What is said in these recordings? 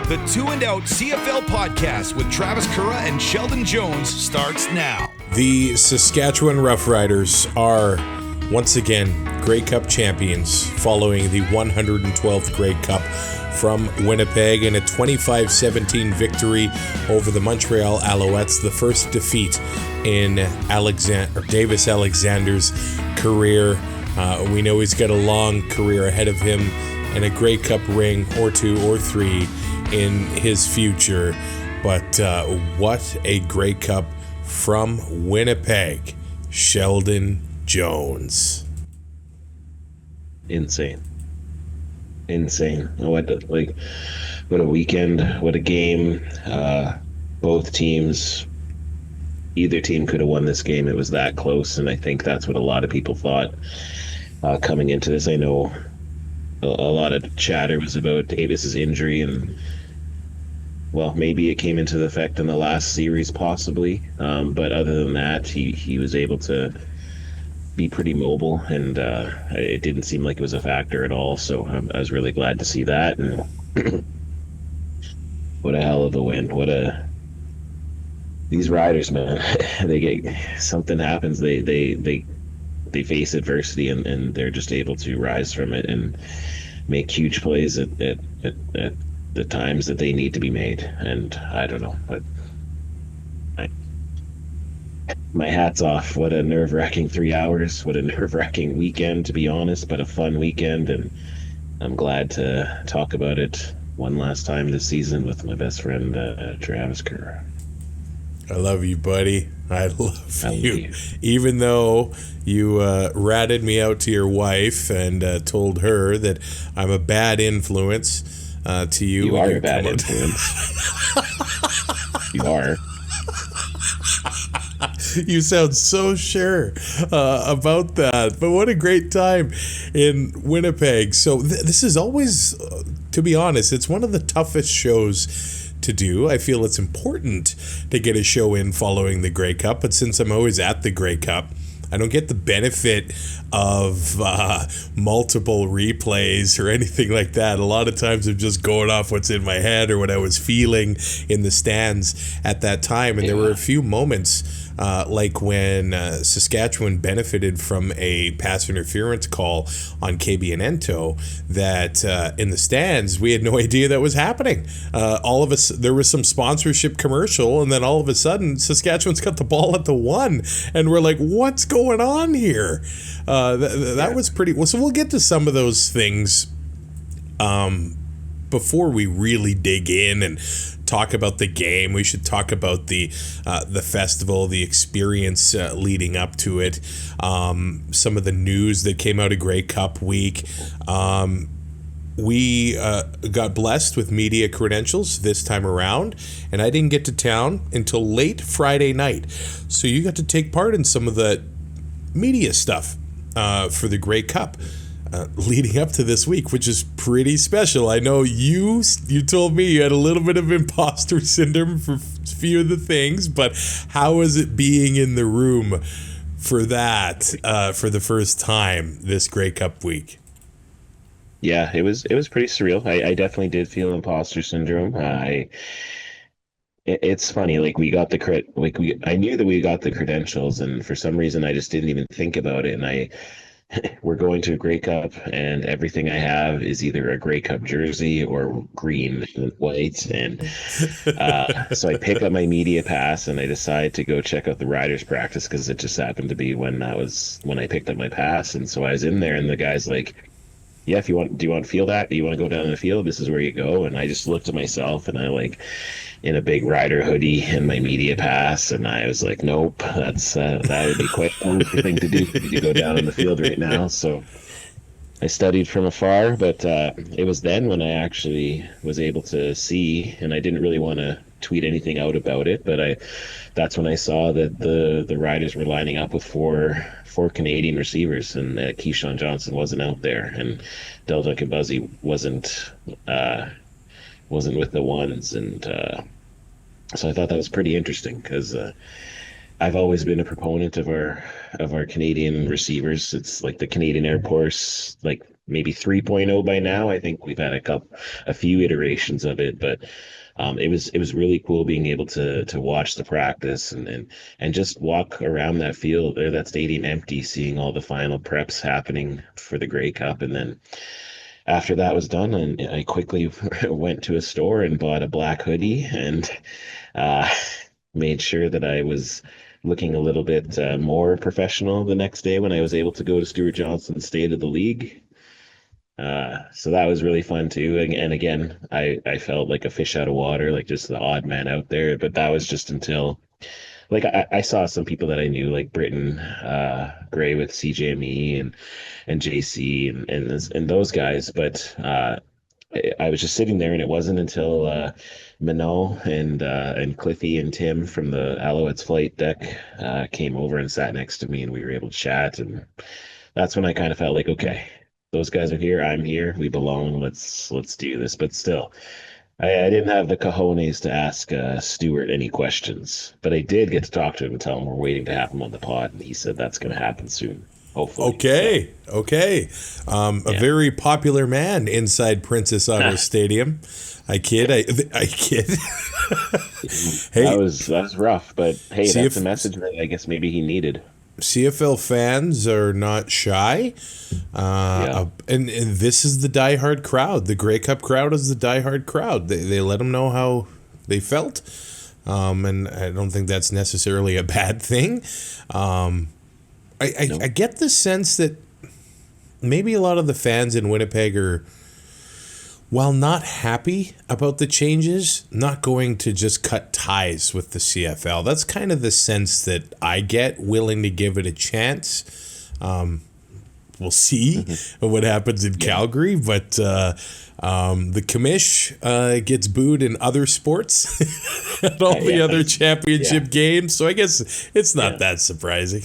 The Two and Out CFL podcast with Travis Currah and Sheldon Jones starts now. The Saskatchewan Roughriders are once again Grey Cup champions following the 112th Grey Cup from Winnipeg in a 25-17 victory over the Montreal Alouettes, the first defeat in Davis Alexander's career. We know he's got a long career ahead of him and a Grey Cup ring or two or three in his future. But what a Grey Cup from Winnipeg, Sheldon Jones. Insane. What a weekend, what a game. Both teams, either team could have won this game. It was that close, and I think that's what a lot of people thought coming into this. I know a lot of chatter was about Davis's injury, and well, maybe it came into effect in the last series possibly, but other than that, he was able to be pretty mobile, and it didn't seem like it was a factor at all. So I was really glad to see that. And what a hell of a win! These riders, man. They get something happens. They face adversity, and they're just able to rise from it and make huge plays at the times that they need to be made. And I don't know, but my hat's off. What a nerve-wracking 3 hours. What a nerve-wracking weekend, to be honest, but a fun weekend. And I'm glad to talk about it one last time this season with my best friend, Travis Currah. I love you, buddy. I love you. Even though you ratted me out to your wife and told her that I'm a bad influence to you. You are a bad influence. You are. You sound so sure about that. But what a great time in Winnipeg. So this is always, to be honest, it's one of the toughest shows to do. I feel it's important to get a show in following the Grey Cup, but since I'm always at the Grey Cup, I don't get the benefit of multiple replays or anything like that. A lot of times I'm just going off what's in my head or what I was feeling in the stands at that time. And there were a few moments like when Saskatchewan benefited from a pass interference call on KBNento that in the stands, we had no idea that was happening. All of us, there was some sponsorship commercial, and then all of a sudden, Saskatchewan's got the ball at the 1, and we're like, what's going on here? That was pretty well. So we'll get to some of those things before we really dig in and talk about the game. We should talk about the festival, the experience leading up to it, some of the news that came out of Grey Cup week. We got blessed with media credentials this time around, and I didn't get to town until late Friday night. So you got to take part in some of the media stuff for the Grey Cup leading up to this week, which is pretty special. I know you told me you had a little bit of imposter syndrome for a few of the things, but how is it being in the room for that for the first time this Grey Cup week? Yeah, it was pretty surreal. I definitely did feel imposter syndrome. It's funny, like I knew that we got the credentials, and for some reason I just didn't even think about it. And we're going to a Grey Cup, and everything I have is either a Grey Cup jersey or green and white. And so I pick up my media pass, and I decide to go check out the Riders practice because it just happened to be when I picked up my pass. And so I was in there, and the guy's like, yeah, do you want to feel that? Do you want to go down the field? This is where you go. And I just looked at myself, and I in a big Rider hoodie and my media pass, and I was like, nope, that would be quite a thing to do to go down on the field right now. So I studied from afar, but it was then when I actually was able to see, and I didn't really want to tweet anything out about it, but that's when I saw that the Riders were lining up with four Canadian receivers, and Keyshawn Johnson wasn't out there, and Del Duncan Buzzy wasn't with the ones, and so I thought that was pretty interesting because I've always been a proponent of our Canadian receivers. It's like the Canadian Air Force, like maybe 3.0 by now. I think we've had a few iterations of it, but it was really cool being able to watch the practice and just walk around that field or that stadium empty, seeing all the final preps happening for the Grey Cup. And then after that was done, and I quickly went to a store and bought a black hoodie and uh, made sure that I was looking a little bit more professional the next day when I was able to go to Stuart Johnson's State of the League. So that was really fun too. And again, I felt like a fish out of water, like just the odd man out there. But that was just until, like, I saw some people that I knew, like Britton Gray with CJME and JC and those guys. But I was just sitting there, and it wasn't until Minot and Cliffy and Tim from the Alouettes flight deck came over and sat next to me, and we were able to chat. And that's when I kind of felt like, okay, those guys are here, I'm here, we belong. Let's do this. But still, I didn't have the cojones to ask Stuart any questions, but I did get to talk to him and tell him we're waiting to have him on the pod, and he said that's going to happen soon. Hopefully. Okay. A very popular man inside Princess Auto Stadium. I kid. Hey, that was rough, but hey, that's a message that I guess maybe he needed. CFL fans are not shy, and this is the diehard crowd. The Grey Cup crowd is the diehard crowd. They let them know how they felt, and I don't think that's necessarily a bad thing. I get the sense that maybe a lot of the fans in Winnipeg are, while not happy about the changes, not going to just cut ties with the CFL. That's kind of the sense that I get, willing to give it a chance. We'll see what happens in Calgary, but the commish gets booed in other sports at all the other championship games, so I guess it's not that surprising.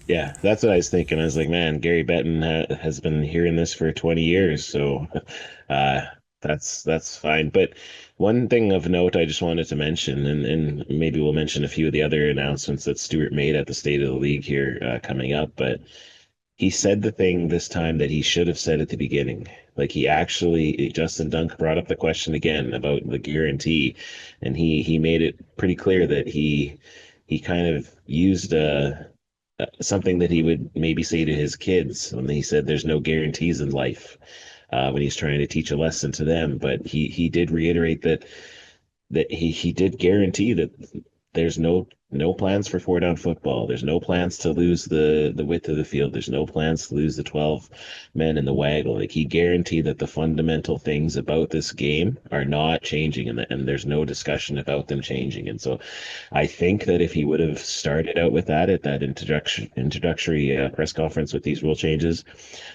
Yeah, that's what I was thinking. I was like, man, Gary Betten has been hearing this for 20 years, so that's fine. But one thing of note I just wanted to mention, and maybe we'll mention a few of the other announcements that Stuart made at the State of the League here coming up, but he said the thing this time that he should have said at the beginning. Like, Justin Dunk brought up the question again about the guarantee, and he made it pretty clear that he kind of used something that he would maybe say to his kids when he said there's no guarantees in life, when he's trying to teach a lesson to them. But he did reiterate that he did guarantee that there's no plans for 4-down football. There's no plans to lose the width of the field. There's no plans to lose the 12 men in the waggle. Like, he guaranteed that the fundamental things about this game are not changing, and there's no discussion about them changing. And so I think that if he would have started out with that at that introductory press conference with these rule changes,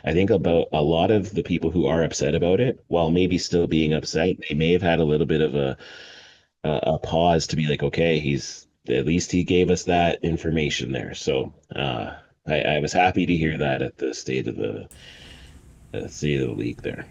I think about a lot of the people who are upset about it, while maybe still being upset, they may have had a little bit of a pause to be like, okay, at least he gave us that information there. So I was happy to hear that at the State of the League there.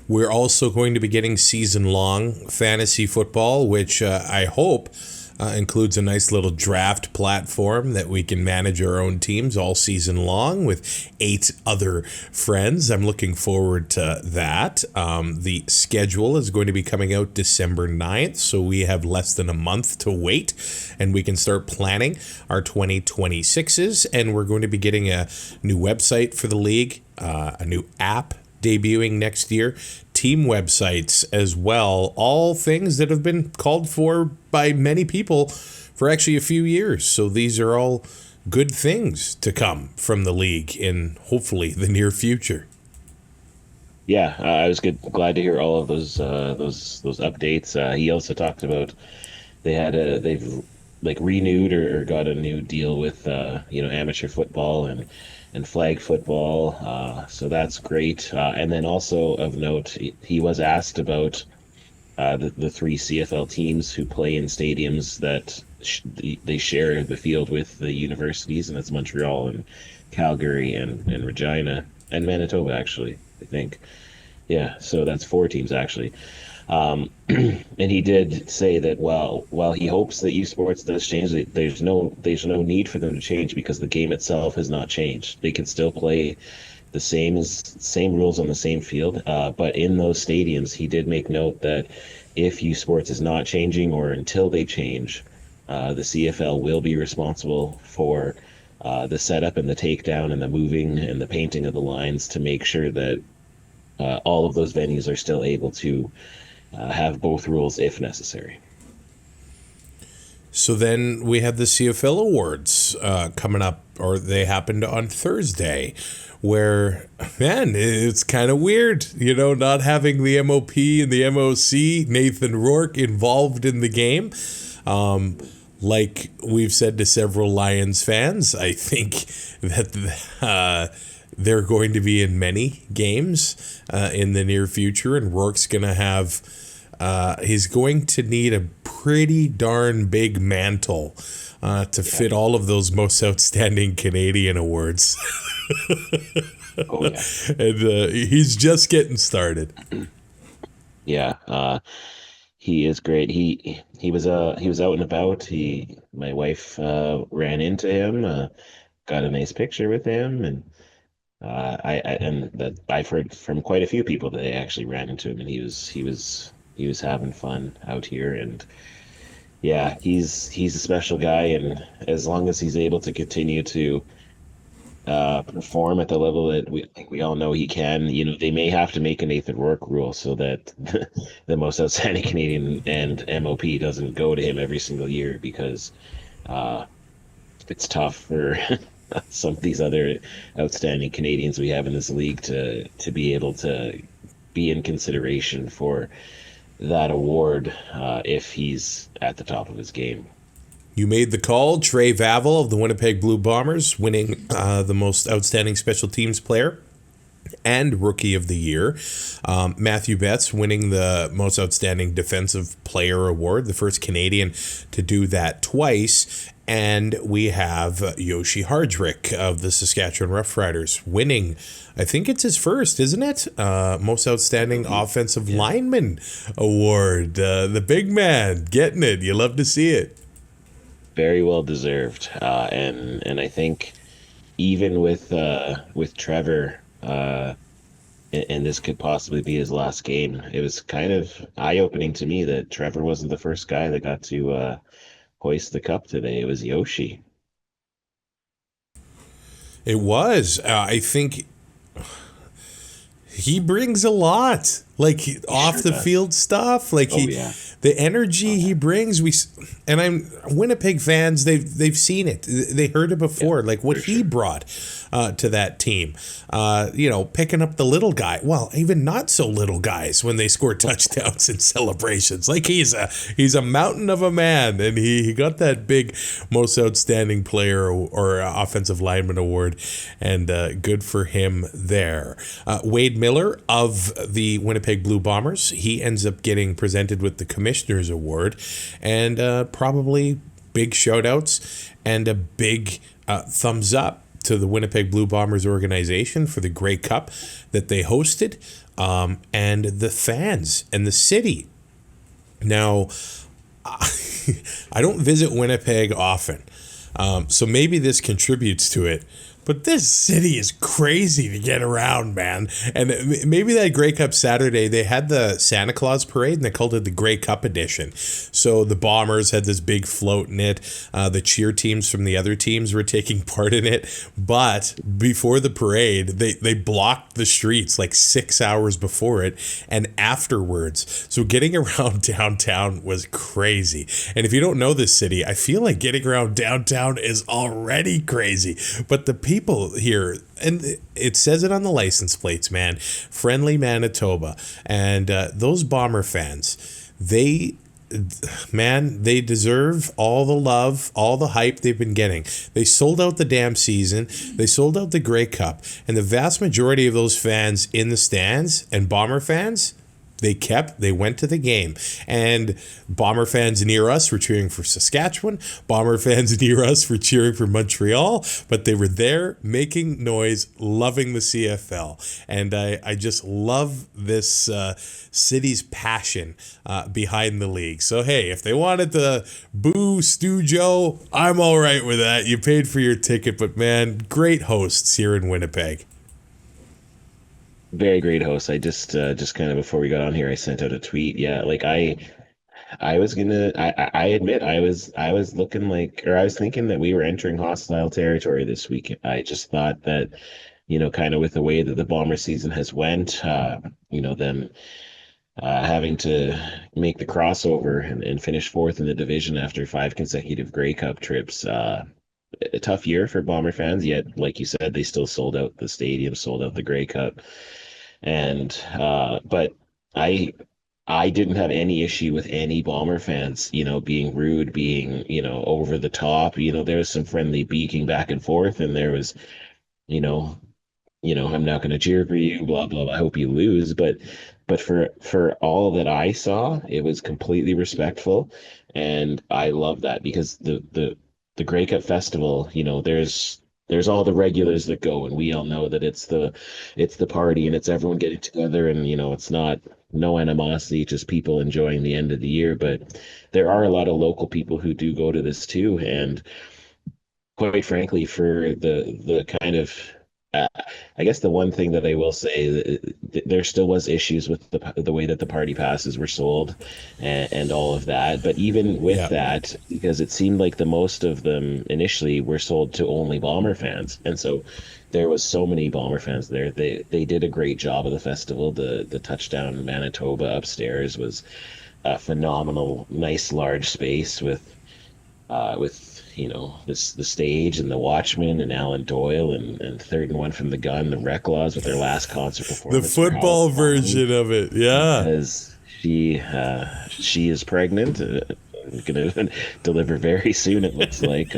We're also going to be getting season-long fantasy football, which I hope includes a nice little draft platform that we can manage our own teams all season long with 8 other friends. I'm looking forward to that. The schedule is going to be coming out December 9th, so we have less than a month to wait, and we can start planning our 2026s, and we're going to be getting a new website for the league, a new app debuting next year, team websites as well, all things that have been called for by many people for actually a few years. So these are all good things to come from the league in hopefully the near future. Yeah, I was glad to hear all of those updates. He also talked about they've like renewed or got a new deal with amateur football and flag football, so that's great. And then also of note, he was asked about the 3 CFL teams who play in stadiums that they share the field with the universities, and that's Montreal and Calgary and Regina and Manitoba, actually, I think. Yeah, so that's 4 teams actually. And he did say that while he hopes that USports does change, there's no need for them to change because the game itself has not changed. They can still play same rules on the same field. But in those stadiums, he did make note that if USports is not changing or until they change, the CFL will be responsible for the setup and the takedown and the moving and the painting of the lines to make sure that all of those venues are still able to have both rules if necessary. So then we have the CFL Awards coming up, or they happened on Thursday, where, man, it's kind of weird, not having the MOP and the MOC, Nathan Rourke, involved in the game. Like we've said to several Lions fans, I think that they're going to be in many games in the near future, and Rourke's going to have, he's going to need a pretty darn big mantle to fit all of those most outstanding Canadian awards. Oh, yeah. And he's just getting started. Yeah, he is great. He was out and about. My wife ran into him, got a nice picture with him, and I've heard from quite a few people that they actually ran into him, and he was having fun out here. And yeah, he's a special guy, and as long as he's able to continue to perform at the level that we all know he can, they may have to make a Nathan Rourke rule so that the most outstanding Canadian and MOP doesn't go to him every single year, because it's tough for some of these other outstanding Canadians we have in this league to be able to be in consideration for that award if he's at the top of his game. You made the call. Trey Vavel of the Winnipeg Blue Bombers winning the most outstanding special teams player and rookie of the year. Matthew Betts winning the most outstanding defensive player award, the first Canadian to do that twice. And we have Yoshi Hardrick of the Saskatchewan Roughriders winning, I think it's his first, isn't it? Most outstanding offensive lineman award. The big man getting it. You love to see it. Very well deserved, and I think even with Trevor, and this could possibly be his last game, it was kind of eye-opening to me that Trevor wasn't the first guy that got to hoist the cup today. It was Yoshi. It was. I think he brings a lot, like off the field stuff, like the energy he brings. Winnipeg fans, they've seen it, they heard it before, like what he brought to that team. Picking up the little guy, well, even not so little guys when they score touchdowns and celebrations. Like he's a mountain of a man, and he got that big most outstanding player or offensive lineman award, and good for him there. Wade Miller of the Winnipeg Blue Bombers, he ends up getting presented with the Commissioner's Award, and probably big shout outs and a big thumbs up to the Winnipeg Blue Bombers organization for the Grey Cup that they hosted, and the fans and the city. Now, I don't visit Winnipeg often, so maybe this contributes to it. But this city is crazy to get around, man. And maybe that Grey Cup Saturday, they had the Santa Claus parade, and they called it the Grey Cup edition. So the Bombers had this big float in it. The cheer teams from the other teams were taking part in it. But before the parade, they blocked the streets like 6 hours before it and afterwards. So getting around downtown was crazy. And if you don't know this city, I feel like getting around downtown is already crazy. But the people here, and it says it on the license plates, man, friendly Manitoba, and those Bomber fans, they deserve all the love, all the hype they've been getting. They sold out the damn season, they sold out the Grey Cup, and the vast majority of those fans in the stands and Bomber fans, they went to the game. And Bomber fans near us were cheering for Saskatchewan. Bomber fans near us were cheering for Montreal. But they were there making noise, loving the CFL. And I just love this city's passion behind the league. So, hey, if they wanted to boo Stu Joe, I'm all right with that. You paid for your ticket. But, man, great hosts here in Winnipeg. very great host. I just kind of before we got on here, I sent out a tweet. Yeah, like I was gonna I admit I was looking like, or I was thinking that we were entering hostile territory this week. I just thought that, kind of with the way that the Bomber season has went, them having to make the crossover and finish fourth in the division after five consecutive Grey Cup trips. A tough year for Bomber fans, yet, like you said, they still sold out the stadium, sold out the Grey Cup. And but I I didn't have any issue with any Bomber fans, being rude, being, over the top. There was some friendly beaking back and forth, and there was, you know, I'm not going to cheer for you, blah blah, blah. I hope you lose, but for all that I saw, it was completely respectful, and I love that because the Grey Cup Festival, there's all the regulars that go, and we all know that it's the party and it's everyone getting together, and it's not no animosity, just people enjoying the end of the year. But there are a lot of local people who do go to this too, and quite frankly, for the kind of I guess the one thing that I will say, there still was issues with the way that the party passes were sold, and all of that. But even with Yeah. that, because it seemed like the most of them initially were sold to only Bomber fans, and so there was so many Bomber fans there. They did a great job of the festival. The touchdown Manitoba upstairs was a phenomenal, nice large space with this the stage and the Watchmen and Alan Doyle and Third and One from the Gun, the Reclaws with their last concert The performance for football Halloween, version of it. Yeah. because she is pregnant, going to deliver very soon, it looks like.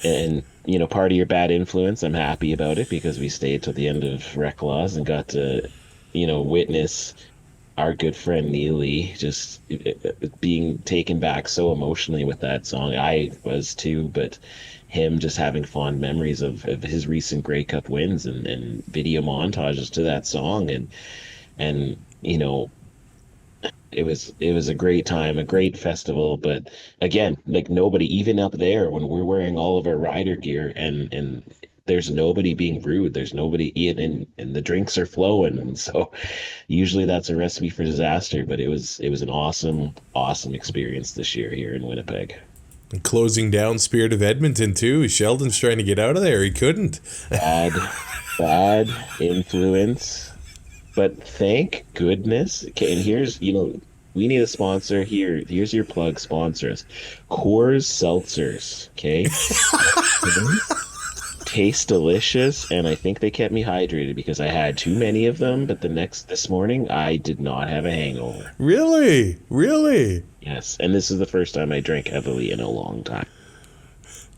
And part of your bad influence, I'm happy about it because we stayed till the end of Reclaws and got to witness our good friend Neely just being taken back so emotionally with that song. I was too, but him just having fond memories of his recent Grey Cup wins and video montages to that song, and it was a great time, a great festival. But again, like, nobody, even up there when we're wearing all of our rider gear, and there's nobody being rude, there's nobody eating, and the drinks are flowing, and so usually that's a recipe for disaster. But it was an awesome experience this year here in Winnipeg. And closing down Spirit of Edmonton too. Sheldon's trying to get out of there. He couldn't. Bad influence, but thank goodness. Okay, and here's, we need a sponsor here. Here's your plug. Sponsors: Coors Seltzers. Okay. Taste delicious, and I think they kept me hydrated because I had too many of them. But this morning, I did not have a hangover. Really? Really? Yes, and this is the first time I drank heavily in a long time.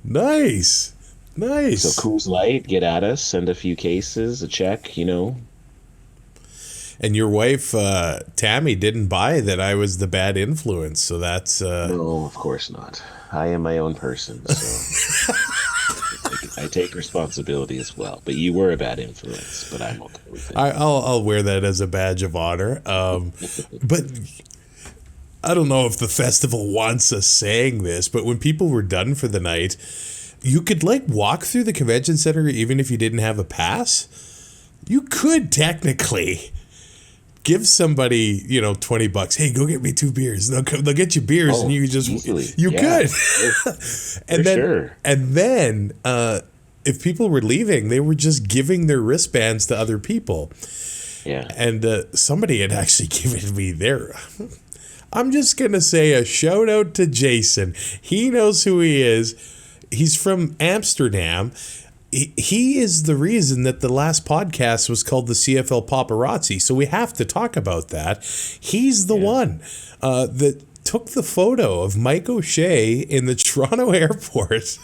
Nice. Nice. So Coors Light, get at us. Send a few cases, a check. And your wife, Tammy, didn't buy that I was the bad influence. So that's... No, of course not. I am my own person, so I take responsibility as well. But you were a bad influence, but I'm okay with it. I'll wear that as a badge of honor. But I don't know if the festival wants us saying this, but when people were done for the night, you could walk through the convention center even if you didn't have a pass. You could technically give somebody, $20. Hey, go get me 2 beers. They'll get you beers, and you just easily. you Yeah, could. And then if people were leaving, they were just giving their wristbands to other people. Yeah. And somebody had actually given me their. I'm just gonna say a shout out to Jason. He knows who he is. He's from Amsterdam. He is the reason that the last podcast was called the CFL Paparazzi. So we have to talk about that. He's the one that took the photo of Mike O'Shea in the Toronto airport.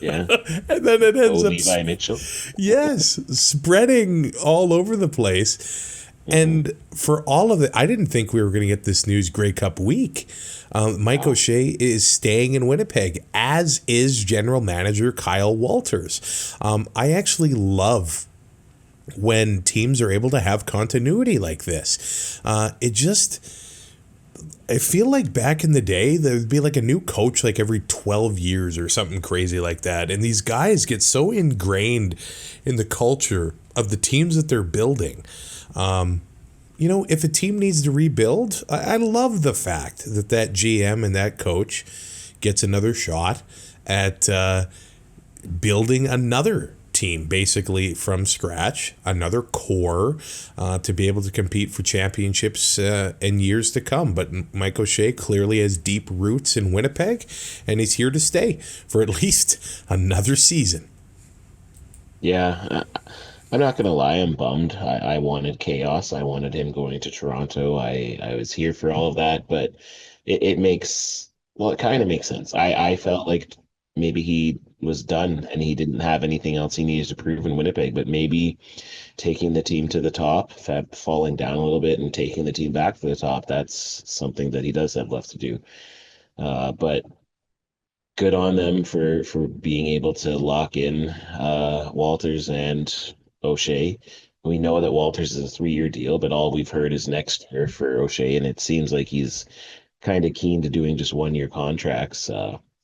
Yeah. And then it ends up, Levi Mitchell. yes, spreading all over the place. And for all of it, I didn't think we were going to get this news Grey Cup week. Mike O'Shea is staying in Winnipeg, as is general manager Kyle Walters. I actually love when teams are able to have continuity like this. I feel like back in the day, there would be a new coach every 12 years or something crazy like that. And these guys get so ingrained in the culture of the teams that they're building. If a team needs to rebuild, I love the fact that GM and that coach gets another shot at building another team basically from scratch, another core to be able to compete for championships in years to come. But Mike O'Shea clearly has deep roots in Winnipeg, and he's here to stay for at least another season. Yeah, I'm not going to lie, I'm bummed. I wanted chaos. I wanted him going to Toronto. I was here for all of that, but it makes, well, it kind of makes sense. I felt like maybe he was done and he didn't have anything else he needed to prove in Winnipeg, but maybe taking the team to the top, falling down a little bit and taking the team back to the top, that's something that he does have left to do. But good on them for being able to lock in Walters and O'Shea. We know that Walters is a 3-year deal, but all we've heard is next year for O'Shea, and it seems like he's kind of keen to doing just 1-year contracts,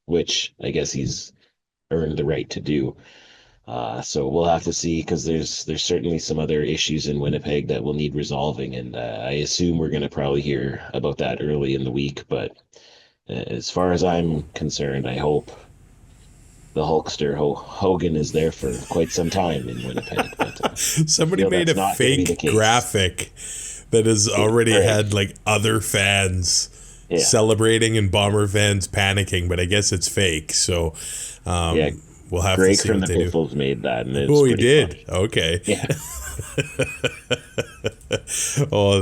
which I guess he's earned the right to do. So we'll have to see, because there's certainly some other issues in Winnipeg that will need resolving, and I assume we're going to probably hear about that early in the week. But as far as I'm concerned, I hope the Hulkster Hogan is there for quite some time in Winnipeg. But, somebody made a fake graphic that has already had like other fans celebrating and Bomber fans panicking, but I guess it's fake. So we'll have Greg to see from what the they do. Pistols made that. And Oh, he did? Funny. Okay. Yeah. Oh,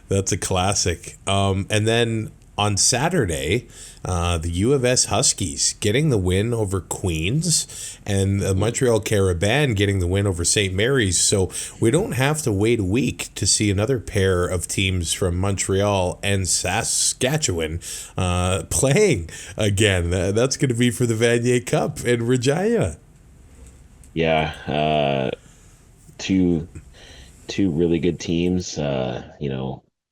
that's a classic. And then on Saturday, the U of S Huskies getting the win over Queens, and the Montreal Carabin getting the win over St. Mary's. So we don't have to wait a week to see another pair of teams from Montreal and Saskatchewan playing again. That's going to be for the Vanier Cup in Regina. Yeah, two really good teams.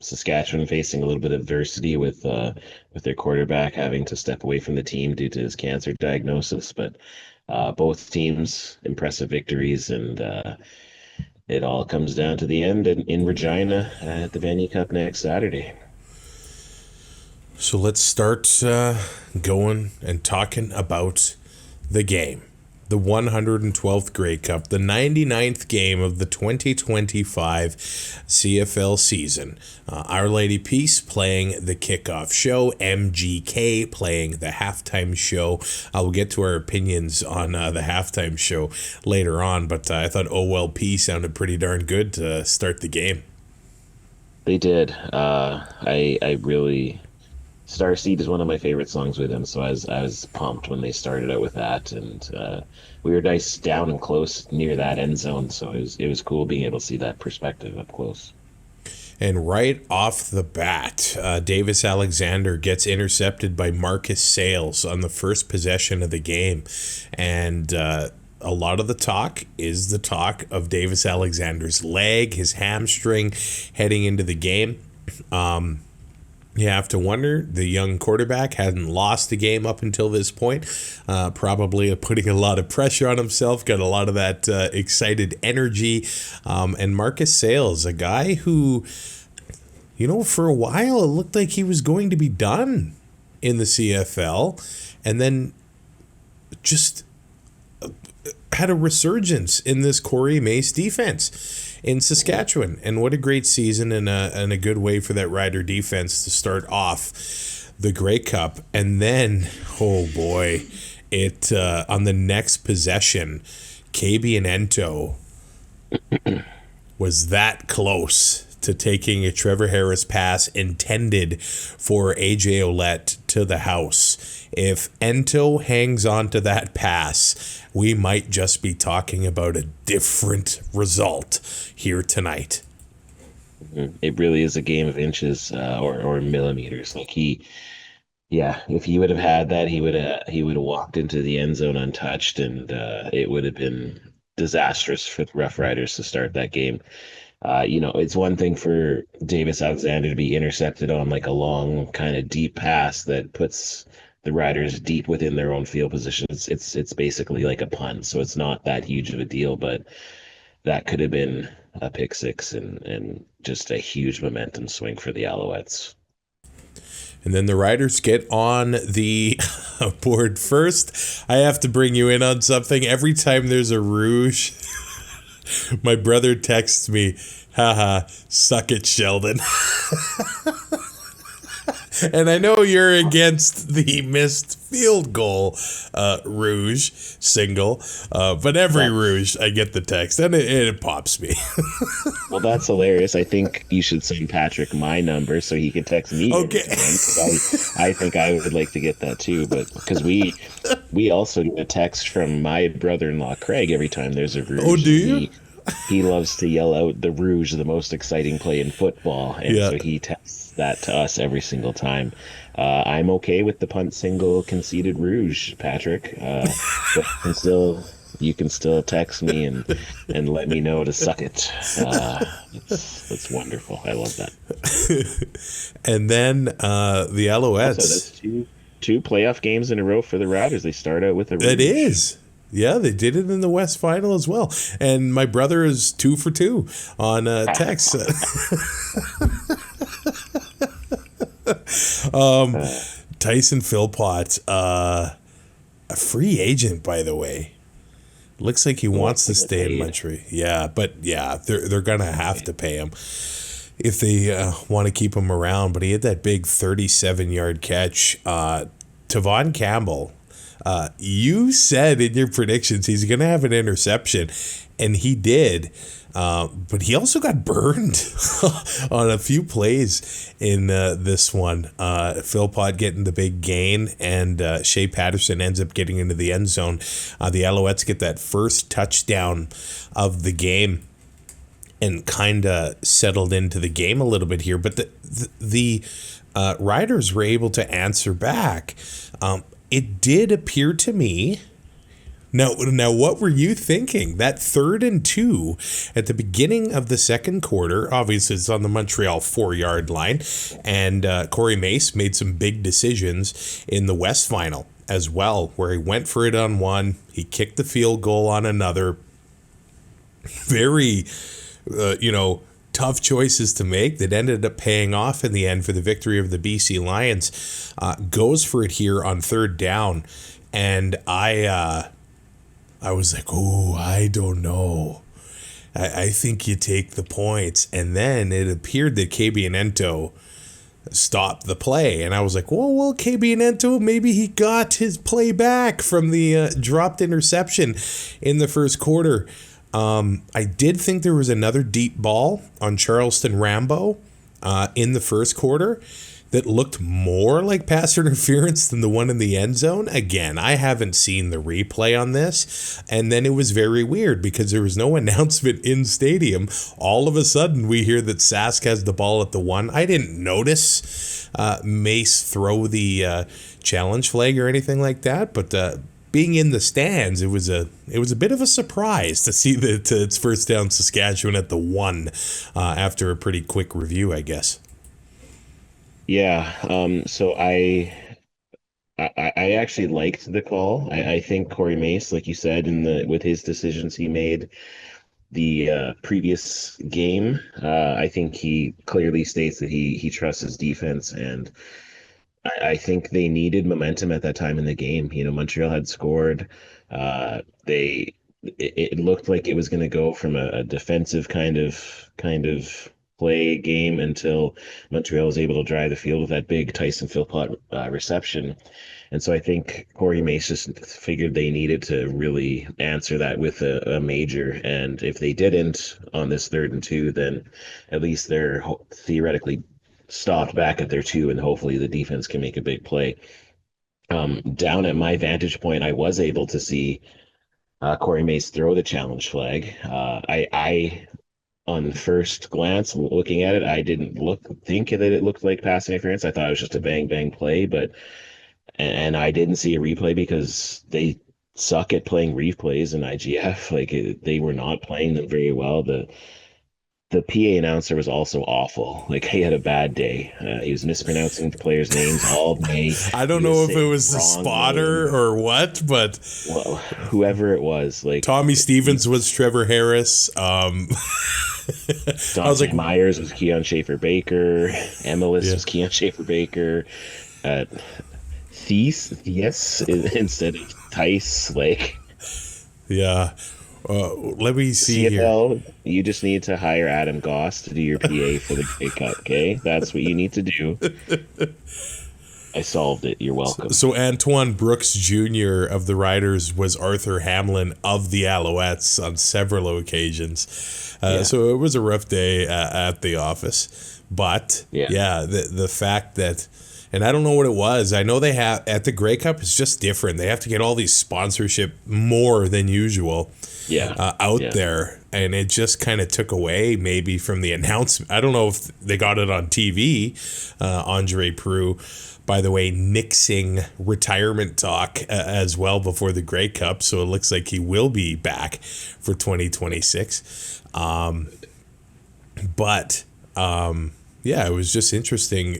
Saskatchewan facing a little bit of adversity with their quarterback having to step away from the team due to his cancer diagnosis, but both teams impressive victories, and it all comes down to the end in Regina at the Vanier Cup next Saturday. So let's start going and talking about the game. The 112th Grey Cup, the 99th game of the 2025 CFL season. Our Lady Peace playing the kickoff show, MGK playing the halftime show. We'll get to our opinions on the halftime show later on, but I thought OLP sounded pretty darn good to start the game. They did. I really... Starseed is one of my favorite songs with them, so I was pumped when they started out with that, and we were nice down and close near that end zone, so it was cool being able to see that perspective up close. And right off the bat, Davis Alexander gets intercepted by Marcus Sales on the first possession of the game, and a lot of the talk is the talk of Davis Alexander's leg, his hamstring heading into the game. You have to wonder, the young quarterback hadn't lost a game up until this point, probably putting a lot of pressure on himself, got a lot of that excited energy. And Marcus Sales, a guy who, for a while it looked like he was going to be done in the CFL, and then just had a resurgence in this Corey Mace defense in Saskatchewan, and what a great season and a good way for that Rider defense to start off the Grey Cup. And then, oh boy, it on the next possession, KB and Ento was that close to taking a Trevor Harris pass intended for AJ Ouellette to the house. If Ento hangs on to that pass, we might just be talking about a different result here tonight. It really is a game of inches or millimeters. Like if he would have had that, he would have walked into the end zone untouched, and it would have been disastrous for the Rough Riders to start that game. It's one thing for Davis Alexander to be intercepted on like a long kind of deep pass that puts the Riders deep within their own field position. It's basically like a punt, so it's not that huge of a deal, but that could have been a pick six and just a huge momentum swing for the Alouettes. And then the Riders get on the board first. I have to bring you in on something. Every time there's a rouge, my brother texts me, haha, suck it, Sheldon. And I know you're against the missed field goal rouge single, but every rouge I get the text and it pops me. Well, that's hilarious. I think you should send Patrick my number so he can text me. Okay. I think I would like to get that too, but because we also get a text from my brother-in-law Craig every time there's a rouge. Oh, do you? He loves to yell out the rouge, the most exciting play in football, and so he texts that to us every single time. I'm okay with the punt single conceded rouge, Patrick, but you can still text me and let me know to suck it. It's wonderful. I love that. And then the Alouettes. So that's two playoff games in a row for the Riders. They start out with a rouge. It is. Yeah, they did it in the West Final as well. And my brother is 2 for 2 on text. Tyson Philpott, a free agent, by the way. Looks like he wants to stay in Montreal. Yeah, but yeah, they're gonna have to pay him if they want to keep him around. But he had that big 37-yard catch. Tavon Campbell. You said in your predictions he's going to have an interception, and he did. But he also got burned on a few plays in this one. Philpott getting the big gain, and Shea Patterson ends up getting into the end zone. The Alouettes get that first touchdown of the game and kind of settled into the game a little bit here. But the Riders were able to answer back. It did appear to me. Now, what were you thinking? That 3rd and 2 at the beginning of the second quarter, obviously it's on the Montreal 4-yard line, and Corey Mace made some big decisions in the West Final as well, where he went for it on one, he kicked the field goal on another. Very, tough choices to make that ended up paying off in the end for the victory of the BC Lions. Goes for it here on 3rd down, and I was like, oh, I don't know. I think you take the points. And then it appeared that Kabianento stopped the play, and I was like, well, Kabianento, maybe he got his play back from the dropped interception in the first quarter. I did think there was another deep ball on Charleston Rambo in the first quarter that looked more like pass interference than the one in the end zone. Again, I haven't seen the replay on this. And then it was very weird because there was no announcement in stadium. All of a sudden, we hear that Sask has the ball at the 1. I didn't notice Mace throw the challenge flag or anything like that, but being in the stands, it was a bit of a surprise to see that it's first down Saskatchewan at the 1 after a pretty quick review, I guess. Yeah. So I actually liked the call. I think Corey Mace, like you said, with his decisions he made the previous game, I think he clearly states that he trusts his defense, and I think they needed momentum at that time in the game. Montreal had scored. It looked like it was going to go from a defensive kind of play game until Montreal was able to drive the field with that big Tyson Philpott reception. And so I think Corey Mace just figured they needed to really answer that with a major. And if they didn't on this 3rd and 2, then at least they're theoretically stopped back at their 2, and hopefully the defense can make a big play. Down at my vantage point, I was able to see Corey Mace throw the challenge flag. I on first glance, looking at it, I didn't think that it looked like pass interference. I thought it was just a bang play, and I didn't see a replay because they suck at playing replays in IGF. They were not playing them very well. The the PA announcer was also awful. Like, he had a bad day. He was mispronouncing the players' names all day. I don't He was know if it saying was the wrong spotter name. or what, but Well, whoever it was, like Tommy Stevens was Trevor Harris. I was Dante like, Myers was Keon Schaefer-Baker. Emilus was Keon Schaefer-Baker. Thies instead of Tice. Like, yeah. Let me see here. CFL, you just need to hire Adam Goss to do your PA for the Grey Cup, okay? That's what you need to do. I solved it. You're welcome. So Antoine Brooks Jr. of the Riders was Arthur Hamlin of the Alouettes on several occasions. So it was a rough day at the office. But, the fact that, and I don't know what it was. I know they have, at the Grey Cup, it's just different. They have to get all these sponsorship more than usual out there. And it just kind of took away maybe from the announcement. I don't know if they got it on TV, Andre Proulx, by the way, nixing retirement talk as well before the Grey Cup. So it looks like he will be back for 2026. It was just interesting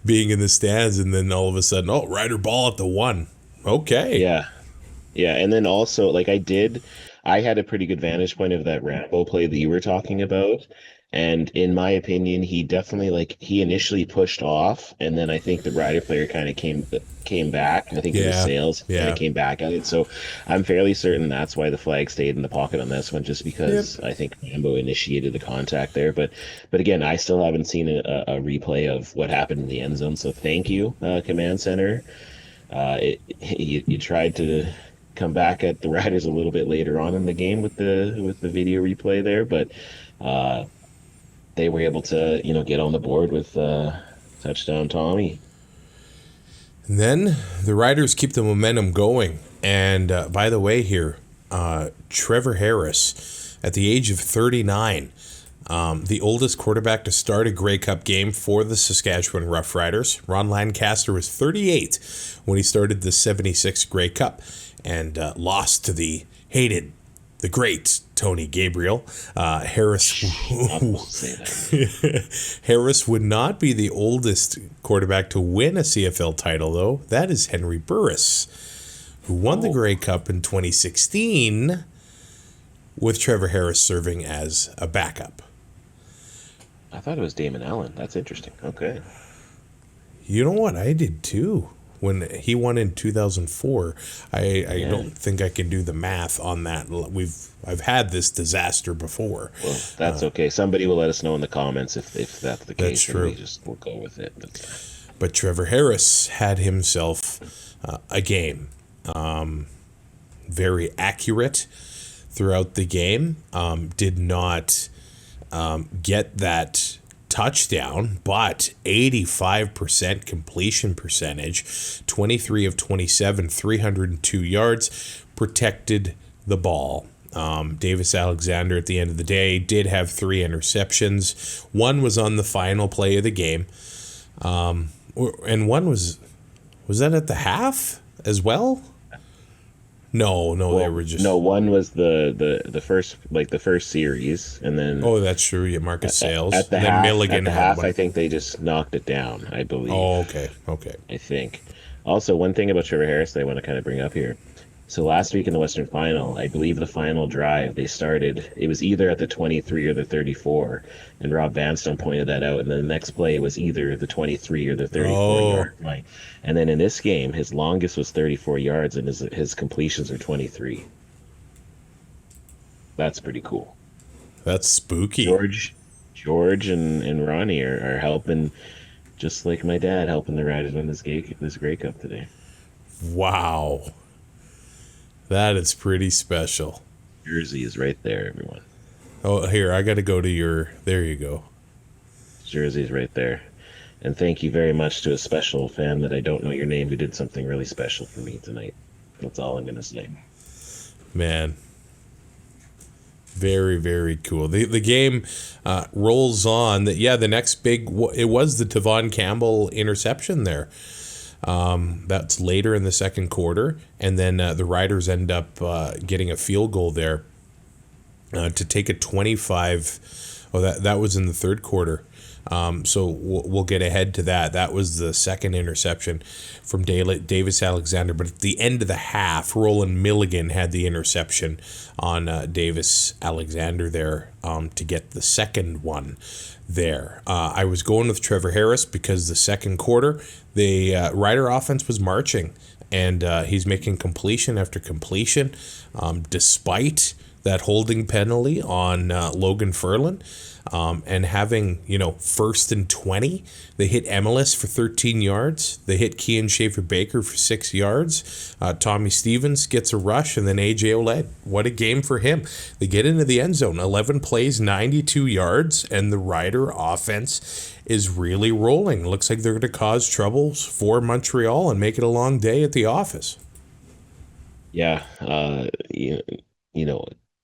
being in the stands, and then all of a sudden, Rider ball at the 1. Okay. Yeah. Yeah. And then also, like, I had a pretty good vantage point of that Rambo play that you were talking about. And in my opinion, he definitely, he initially pushed off, and then I think the Rider player kind of came back. I think it was Sales kind of came back at it. So I'm fairly certain that's why the flag stayed in the pocket on this one, just because I think Rambo initiated the contact there. But again, I still haven't seen a replay of what happened in the end zone. So thank you, Command Center. You tried to come back at the Riders a little bit later on in the game with the video replay there, but they were able to, get on the board with touchdown Tommy. And then the Riders keep the momentum going. And by the way here, Trevor Harris, at the age of 39, the oldest quarterback to start a Grey Cup game for the Saskatchewan Roughriders. Ron Lancaster was 38 when he started the 76 Grey Cup and lost to the great Tony Gabriel. Harris would not be the oldest quarterback to win a CFL title, though. That is Henry Burris, who won the Grey Cup in 2016 with Trevor Harris serving as a backup. I thought it was Damon Allen. That's interesting. Okay. You know what? I did too. When he won in 2004, I don't think I can do the math on that. I've had this disaster before. Well, that's okay. Somebody will let us know in the comments if that's the case. That's true. We'll go with it. But Trevor Harris had himself a game. Very accurate throughout the game. Did not get that touchdown, but 85% completion percentage, 23 of 27, 302 yards, protected the ball. Davis Alexander at the end of the day did have 3 interceptions. One was on the final play of the game. And one was that at the half as well? No, they were just... No, one was the first, the first series, and then... Oh, that's true. Yeah, Marcus Sales. At the and then half, Milligan at the half, I think they just knocked it down, I believe. Oh, okay. I think. Also, one thing about Trevor Harris that I want to kind of bring up here. So last week in the Western Final, I believe the final drive, they started, it was either at the 23 or the 34, and Rob Vanstone pointed that out, and then the next play was either the 23 or the 34-yard line. And then in this game, his longest was 34 yards, and his completions are 23. That's pretty cool. That's spooky. George and Ronnie are helping, just like my dad, helping the Riders win this Grey Cup today. Wow. That is pretty special. Jersey is right there, everyone. Oh, here, I got to go to your... There you go. Jersey is right there. And thank you very much to a special fan that I don't know your name who did something really special for me tonight. That's all I'm going to say. Man. Very, very cool. The game rolls on. The next big... It was the Tavon Campbell interception there. That's later in the second quarter, and then the Riders end up getting a field goal there to take a 25 Oh, that was in the third quarter. So we'll get ahead to that. That was the second interception from Davis Alexander. But at the end of the half, Roland Milligan had the interception on Davis Alexander there to get the second one there. I was going with Trevor Harris because the second quarter, the Rider offense was marching. And he's making completion after completion, despite that holding penalty on Logan Ferland. And having, 1st and 20, they hit Emelis for 13 yards. They hit Kean Schaefer-Baker for 6 yards. Tommy Stevens gets a rush, and then A.J. Oled. What a game for him. They get into the end zone, 11 plays, 92 yards, and the Rider offense is really rolling. Looks like they're going to cause troubles for Montreal and make it a long day at the office. Yeah,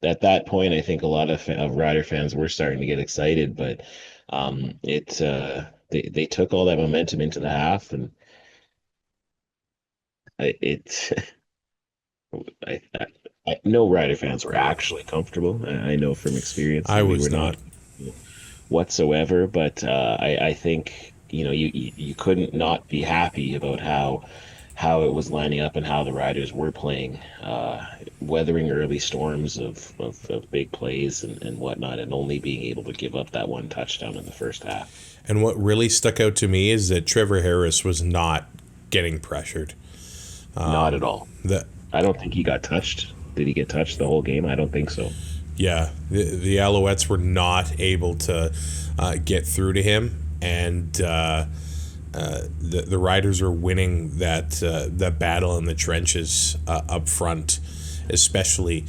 at that point, I think a lot of Rider fans were starting to get excited, but they took all that momentum into the half, and no Rider fans were actually comfortable. I know from experience. I we was were not whatsoever, but I think you couldn't not be happy about how it was lining up and how the Riders were playing, weathering early storms of big plays and whatnot, and only being able to give up that one touchdown in the first half. And what really stuck out to me is that Trevor Harris was not getting pressured. Not at all. I don't think he got touched. Did he get touched the whole game? I don't think so. Yeah, the Alouettes were not able to get through to him, and the Riders are winning that battle in the trenches up front, especially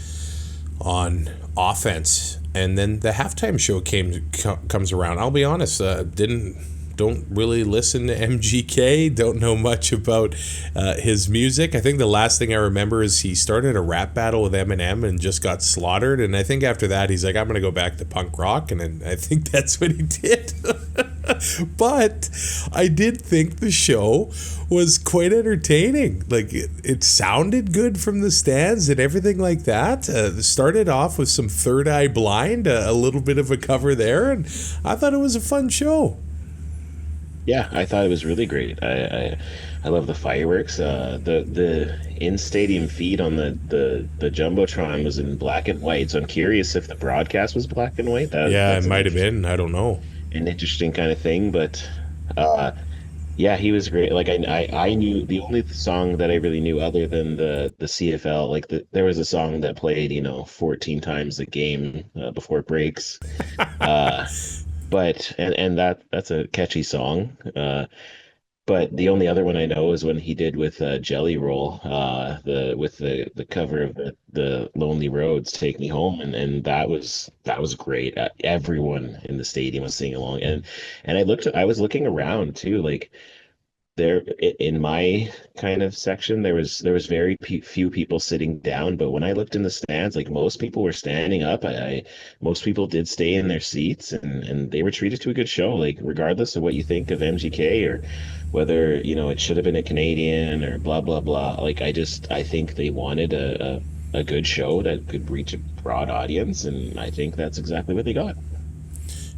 on offense. And then the halftime show comes around. I'll be honest, don't really listen to MGK, don't know much about his music. I think the last thing I remember is he started a rap battle with Eminem and just got slaughtered. And I think after that, he's like, I'm going to go back to punk rock. And I think that's what he did. But I did think the show was quite entertaining. Like, it sounded good from the stands and everything like that. Started off with some Third Eye Blind, a little bit of a cover there. And I thought it was a fun show. Yeah, I thought it was really great. I love the fireworks. The in-stadium feed on the Jumbotron was in black and white, so I'm curious if the broadcast was black and white. It might have been. I don't know. An interesting kind of thing, but yeah, he was great. Like I knew the only song that I really knew other than the CFL, like there was a song that played 14 times a game before breaks. But that's a catchy song. But the only other one I know is when he did with Jelly Roll, with the cover of the Lonely Roads, "Take Me Home," and that was great. Everyone in the stadium was singing along, and I was looking around too, like there in my kind of section there was very few people sitting down, but when I looked in the stands, like most people were standing up. Most people did stay in their seats, and they were treated to a good show, like regardless of what you think of MGK or whether it should have been a Canadian or blah blah blah. Like I think they wanted a good show that could reach a broad audience, and I think that's exactly what they got.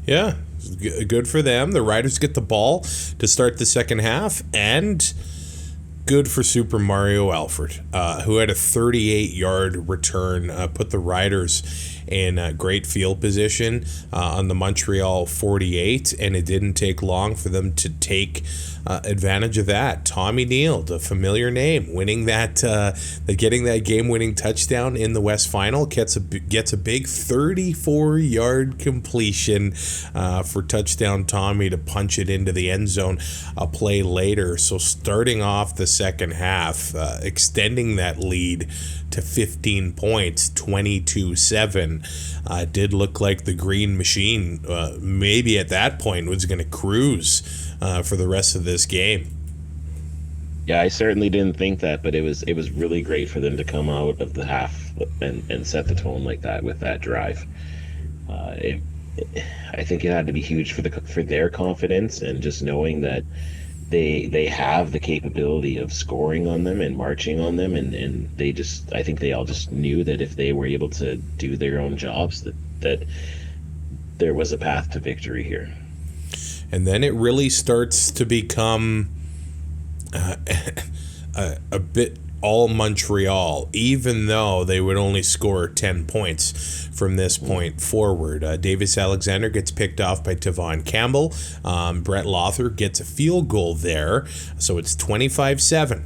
Yeah, good for them. The Riders get the ball to start the second half, and good for Super Mario Alford, who had a 38-yard return, put the Riders in great field position on the Montreal 48, and it didn't take long for them to take advantage of that. Tommy Neal, the familiar name, winning getting that game-winning touchdown in the West Final, gets a big 34-yard completion for touchdown Tommy to punch it into the end zone a play later. So starting off the second half, extending that lead to 15 points, 22-7. Did look like the Green Machine maybe at that point was going to cruise for the rest of this game. Yeah, I certainly didn't think that, but it was really great for them to come out of the half and set the tone like that with that drive. I think it had to be huge for their confidence, and just knowing that they have the capability of scoring on them and marching on them, and I think they all just knew that if they were able to do their own jobs, that there was a path to victory here. And then it really starts to become a bit all Montreal, even though they would only score 10 points from this point forward. Davis Alexander gets picked off by Tavon Campbell. Brett Lothar gets a field goal there, so it's 25-7.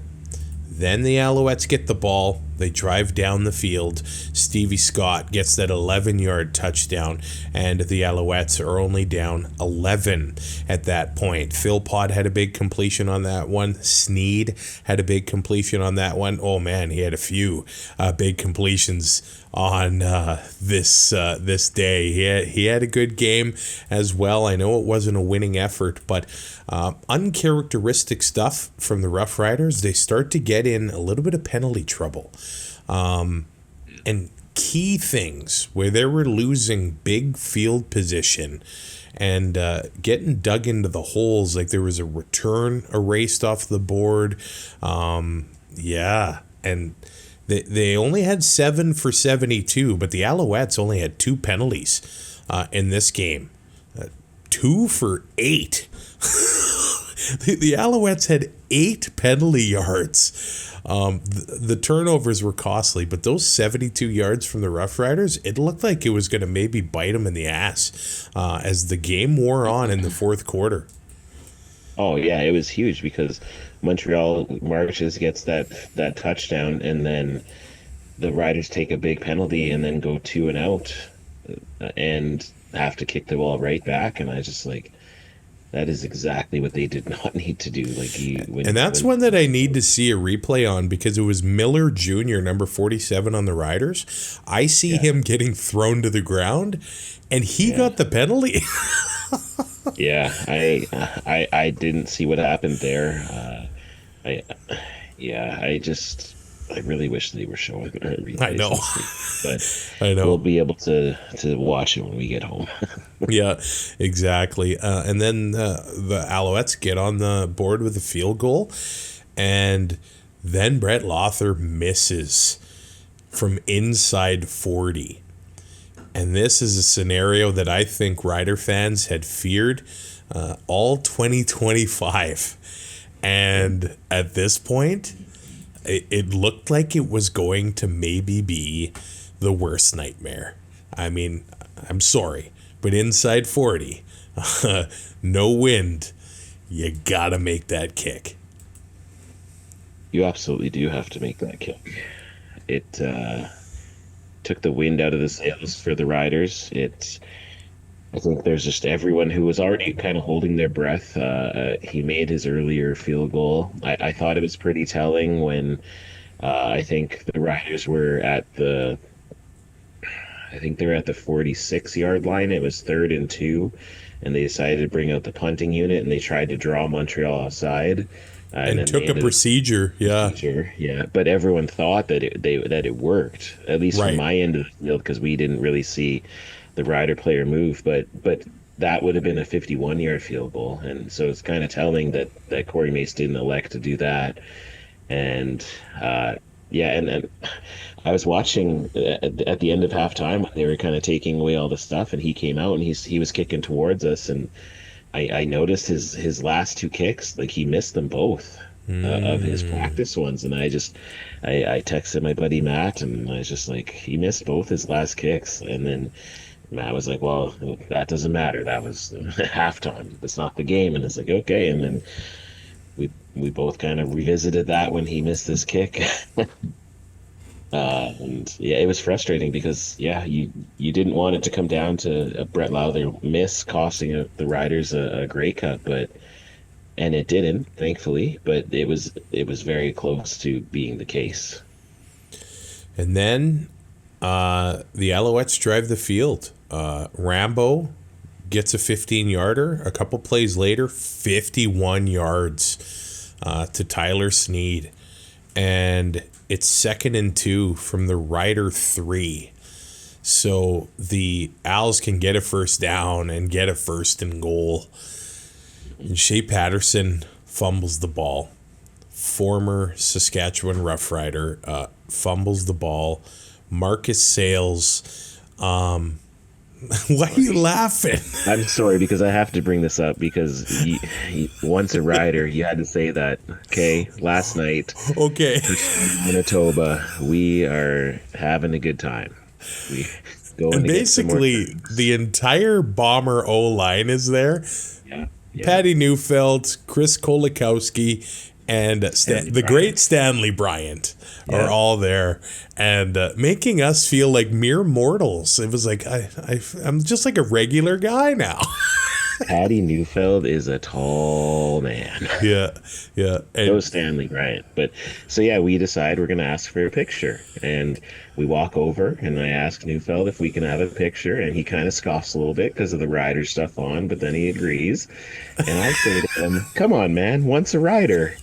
Then the Alouettes get the ball. They drive down the field. Stevie Scott gets that 11-yard touchdown, and the Alouettes are only down 11 at that point. Phil Pott had a big completion on that one. Sneed had a big completion on that one. Oh, man, he had a few big completions on this day. He had a good game as well. I know it wasn't a winning effort, but uncharacteristic stuff from the Roughriders. They start to get in a little bit of penalty trouble. And key things where they were losing big field position and getting dug into the holes, like there was a return erased off the board. And they only had 7 for 72, but the Alouettes only had 2 penalties in this game. 2 for 8. The Alouettes had 8 penalty yards. The turnovers were costly, but those 72 yards from the Roughriders, it looked like it was going to maybe bite them in the ass as the game wore on in the fourth quarter. Oh, yeah, it was huge because Montreal marches, gets that touchdown, and then the Riders take a big penalty and then go 2 and out and have to kick the ball right back. And I just that is exactly what they did not need to do. One that I need to see a replay on because it was Miller Jr., number 47 on the Riders. I see him getting thrown to the ground, and he got the penalty. Yeah, I didn't see what happened there. I really wish they were showing replays. I know. But I know. We'll be able to watch it when we get home. Yeah, exactly. And then the Alouettes get on the board with a field goal, and then Brett Lothar misses from inside 40. And this is a scenario that I think Rider fans had feared all 2025. And at this point, it looked like it was going to maybe be the worst nightmare. I mean, I'm sorry, but inside 40, no wind, you gotta make that kick. You absolutely do have to make that kick. It took the wind out of the sails for the Riders. I think there's just everyone who was already kind of holding their breath. He made his earlier field goal. I thought it was pretty telling when I think the Riders were at the 46-yard line. It was 3rd and 2, and they decided to bring out the punting unit, and they tried to draw Montreal aside. And took a procedure. Yeah. But everyone thought that it worked, at least from my end of the field, because we didn't really see the Rider player move, but that would have been a 51-yard field goal, and so it's kind of telling that Corey Mace didn't elect to do that. And and I was watching at the end of halftime when they were kind of taking away all the stuff, and he came out and he was kicking towards us, and I noticed his last 2 kicks, like he missed them both of his practice ones, and I texted my buddy Matt, and I was just like, he missed both his last kicks, and then Matt was like, well, that doesn't matter. That was halftime. That's not the game. And it's like, okay. And then we both kind of revisited that when he missed this kick. And it was frustrating because, you didn't want it to come down to a Brett Lothar miss costing the Riders a Grey Cup, and it didn't, thankfully, but it was very close to being the case. And then the Alouettes drive the field. Rambo gets a 15-yarder. A couple plays later, 51 yards to Tyler Sneed. And it's 2nd and 2 from the Rider 3. So the Owls can get a first down and get a 1st and goal. And Shea Patterson fumbles the ball. Former Saskatchewan Roughrider fumbles the ball. Marcus Sayles Why are you laughing? I'm sorry because I have to bring this up because once a rider, you had to say that. Okay, last night, Okay. Manitoba, we are having a good time. We going And to get some more basically, drinks. the entire Bomber O-line is there. Yeah, yeah. Patty Neufeld, Chris Kolakowski, and the great Stanley Bryant are all there, and making us feel like mere mortals. It was like I'm just like a regular guy now. Patty Neufeld is a tall man. Yeah. And So is Stanley Bryant. But so yeah, we decide we're gonna ask for a picture, and we walk over, and I ask Neufeld if we can have a picture, and he kind of scoffs a little bit because of the rider stuff on, but then he agrees, and I say to him, "Come on, man, once a rider,"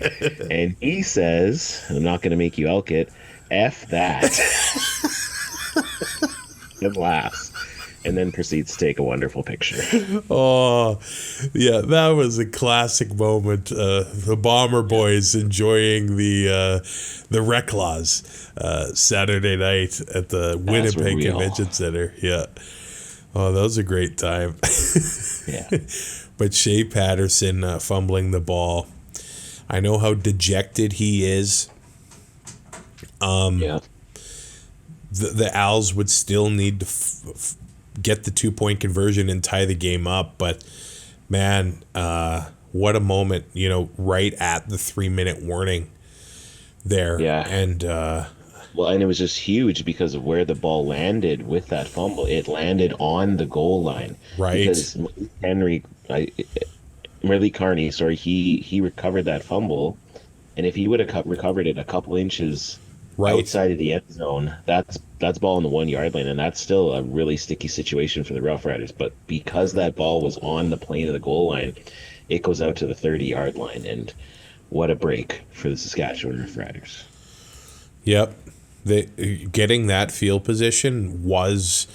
and he says, "I'm not gonna make you elk it, f that," and laughs. And then proceeds to take a wonderful picture. oh, yeah, that was a classic moment. The Bomber boys enjoying the Reclaws Saturday night at the Winnipeg real. Convention Center. Yeah. Oh, that was a great time. Yeah. But Shea Patterson fumbling the ball. I know how dejected he is. Yeah. The Als would still need to get the 2-point conversion and tie the game up, but man, what a moment, right at the 3-minute warning there. Yeah. And Well, and it was just huge because of where the ball landed with that fumble. It landed on the goal line. Right. Because Malik Carney, he recovered that fumble, and if he would have recovered it a couple inches outside of the end zone, that's ball in the 1-yard line, and that's still a really sticky situation for the Roughriders. But because that ball was on the plane of the goal line, it goes out to the 30-yard line, and what a break for the Saskatchewan Roughriders. Yep. Getting that field position was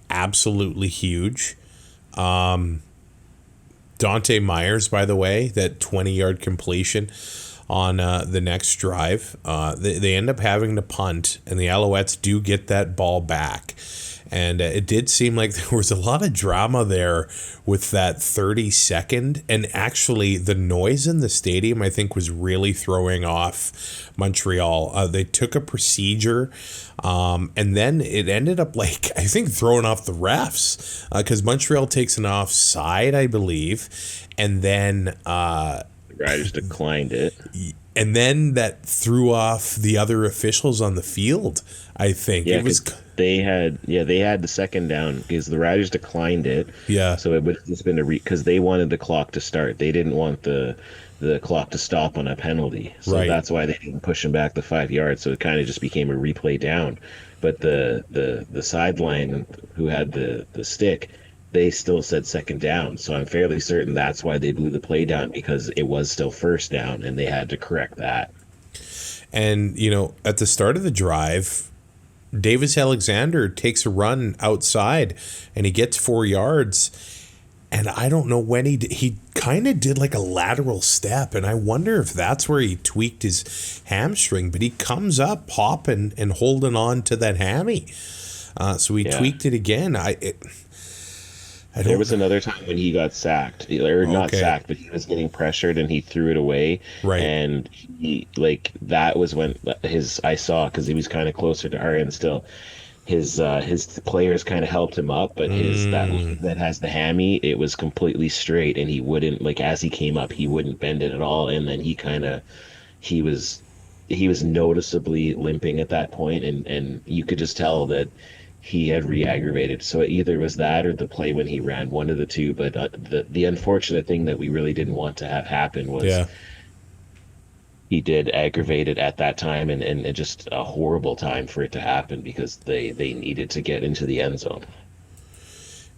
absolutely huge. Dante Myers, by the way, that 20-yard completion on the next drive. They end up having to punt, and the Alouettes do get that ball back. And it did seem like there was a lot of drama there with that 30-second. And actually, the noise in the stadium, I think, was really throwing off Montreal. They took a procedure, and then it ended up, I think, throwing off the refs. Because Montreal takes an offside, I believe. And then Riders declined it. And then that threw off the other officials on the field, I think. Yeah, it was... they had the second down because the Riders declined it. Yeah. So it would have just been because they wanted the clock to start. They didn't want the clock to stop on a penalty. So that's why they didn't push him back the 5 yards. So it kind of just became a replay down. But the sideline who had the stick, they still said second down. So I'm fairly certain that's why they blew the play down, because it was still first down and they had to correct that. And, at the start of the drive, Davis Alexander takes a run outside and he gets 4 yards. And I don't know when he kind of did like a lateral step. And I wonder if that's where he tweaked his hamstring. But he comes up hopping and holding on to that hammy. So he tweaked it again. There was another time when he got sacked, or not sacked, but he was getting pressured and he threw it away. Right. And that was when I saw, because he was kind of closer to our end still, his players kind of helped him up, but that has the hammy, it was completely straight, and he wouldn't, as he came up, he wouldn't bend it at all. And then he was noticeably limping at that point, and you could just tell that he had re-aggravated. So it either was that or the play when he ran, one of the two. But the unfortunate thing that we really didn't want to have happen was he did aggravate it at that time, and just a horrible time for it to happen, because they needed to get into the end zone.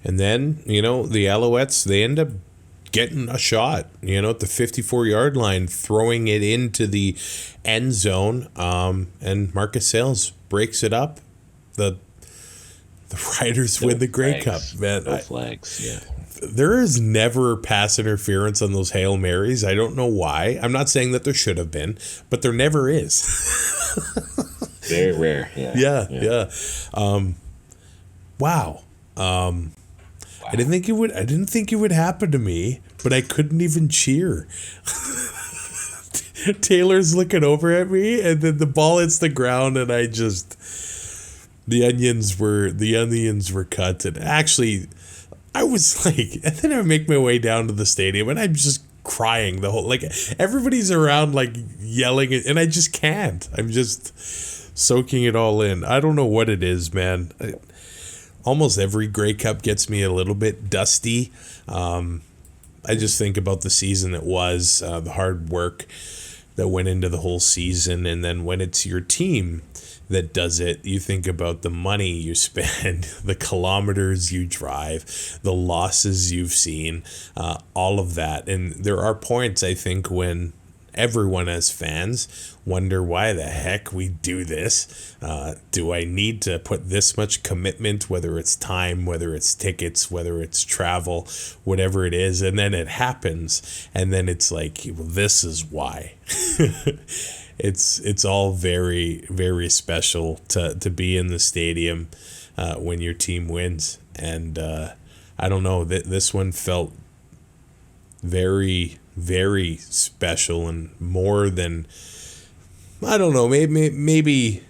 And then, the Alouettes, they end up getting a shot, at the 54-yard line, throwing it into the end zone, and Marcus Sales breaks it up. The Riders win the Grey Cup, man. Flags, yeah. There is never pass interference on those Hail Marys. I don't know why. I'm not saying that there should have been, but there never is. Very rare, yeah. Yeah. Wow. I didn't think it would happen to me, but I couldn't even cheer. Taylor's looking over at me, and then the ball hits the ground, and the onions were cut, and actually, I was like, and then I make my way down to the stadium, and I'm just crying everybody's around like yelling, and I just can't. I'm just soaking it all in. I don't know what it is, man. Almost every Grey Cup gets me a little bit dusty. I just think about the season that was, the hard work that went into the whole season, and then when it's your team that does it, you think about the money you spend, the kilometers you drive, the losses you've seen, all of that. And there are points, I think, when everyone as fans wonder why the heck we do this. Do I need to put this much commitment, whether it's time, whether it's tickets, whether it's travel, whatever it is, and then it happens, and then it's like, well, this is why. It's all very, very special to be in the stadium when your team wins. And I don't know, this one felt very, very special, and more than, I don't know, maybe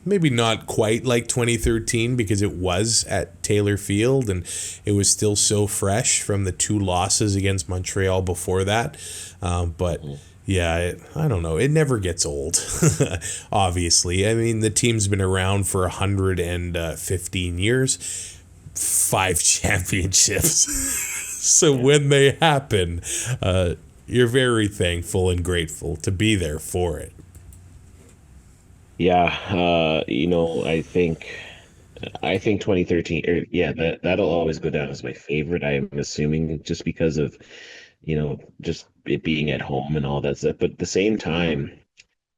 not quite like 2013, because it was at Taylor Field and it was still so fresh from the 2 losses against Montreal before that. But yeah, I don't know. It never gets old, obviously. I mean, the team's been around for 115 years, 5 championships. So when they happen, you're very thankful and grateful to be there for it. Yeah, I think 2013, that'll always go down as my favorite. I am assuming just because of, just it being at home and all that stuff. But at the same time,